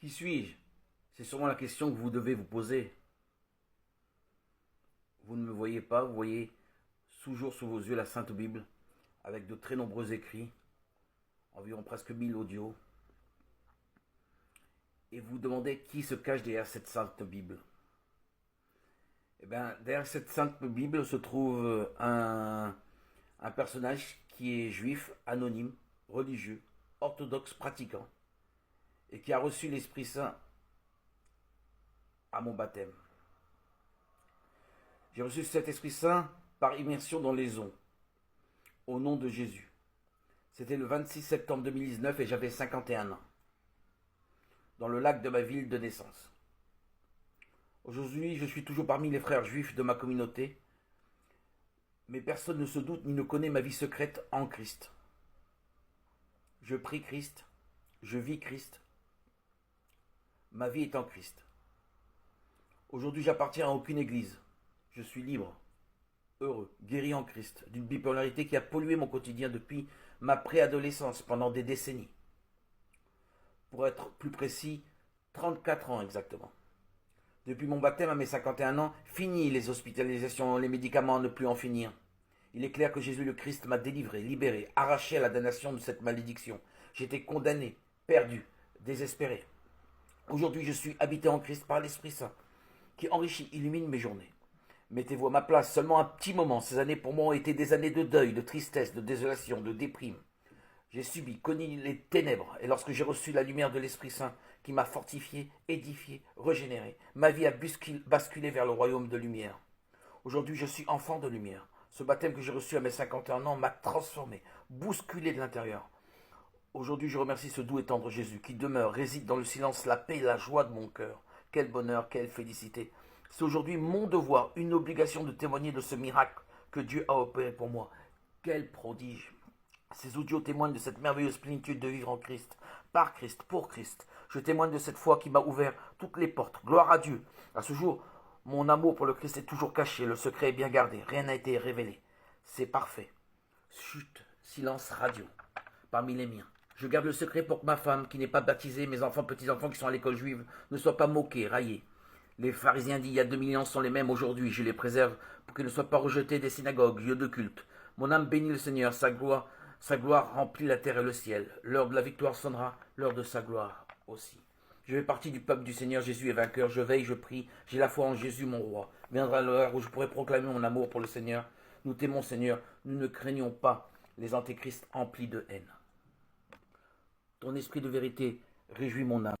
Qui suis-je? C'est sûrement la question que vous devez vous poser. Vous ne me voyez pas, vous voyez toujours sous vos yeux la Sainte Bible, avec de très nombreux écrits, environ presque 1000 audios, et vous vous demandez qui se cache derrière cette Sainte Bible. Eh bien, derrière cette Sainte Bible se trouve un personnage qui est juif, anonyme, religieux, orthodoxe, pratiquant, et qui a reçu l'Esprit Saint à mon baptême. J'ai reçu cet Esprit Saint par immersion dans les eaux, au nom de Jésus. C'était le 26 septembre 2019 et j'avais 51 ans, dans le lac de ma ville de naissance. Aujourd'hui, je suis toujours parmi les frères juifs de ma communauté, mais personne ne se doute ni ne connaît ma vie secrète en Christ. Je prie Christ, je vis Christ, ma vie est en Christ. Aujourd'hui, j'appartiens à aucune église. Je suis libre, heureux, guéri en Christ, d'une bipolarité qui a pollué mon quotidien depuis ma préadolescence pendant des décennies. Pour être plus précis, 34 ans exactement. Depuis mon baptême à mes 51 ans, fini les hospitalisations, les médicaments, ne plus en finir. Il est clair que Jésus le Christ m'a délivré, libéré, arraché à la damnation de cette malédiction. J'étais condamné, perdu, désespéré. Aujourd'hui, je suis habité en Christ par l'Esprit Saint, qui enrichit, illumine mes journées. Mettez-vous à ma place seulement un petit moment. Ces années pour moi ont été des années de deuil, de tristesse, de désolation, de déprime. J'ai subi, connu les ténèbres, et lorsque j'ai reçu la lumière de l'Esprit Saint, qui m'a fortifié, édifié, régénéré, ma vie a basculé vers le royaume de lumière. Aujourd'hui, je suis enfant de lumière. Ce baptême que j'ai reçu à mes 51 ans m'a transformé, bousculé de l'intérieur. Aujourd'hui, je remercie ce doux et tendre Jésus qui demeure, réside dans le silence, la paix et la joie de mon cœur. Quel bonheur, quelle félicité. C'est aujourd'hui mon devoir, une obligation de témoigner de ce miracle que Dieu a opéré pour moi. Quel prodige! Ces audios témoignent de cette merveilleuse plénitude de vivre en Christ, par Christ, pour Christ. Je témoigne de cette foi qui m'a ouvert toutes les portes. Gloire à Dieu. À ce jour, mon amour pour le Christ est toujours caché, le secret est bien gardé, rien n'a été révélé. C'est parfait. Chut, silence radio, parmi les miens. Je garde le secret pour que ma femme, qui n'est pas baptisée, mes enfants, petits-enfants qui sont à l'école juive, ne soient pas moqués, raillés. Les pharisiens d'il y a 2000 ans sont les mêmes aujourd'hui. Je les préserve pour qu'ils ne soient pas rejetés des synagogues, lieux de culte. Mon âme bénit le Seigneur, sa gloire remplit la terre et le ciel. L'heure de la victoire sonnera, l'heure de sa gloire aussi. Je fais partie du peuple du Seigneur, Jésus est vainqueur. Je veille, je prie, j'ai la foi en Jésus mon roi. Viendra l'heure où je pourrai proclamer mon amour pour le Seigneur. Nous t'aimons Seigneur, nous ne craignons pas les antéchrists emplis de haine. Ton esprit de vérité réjouit mon âme.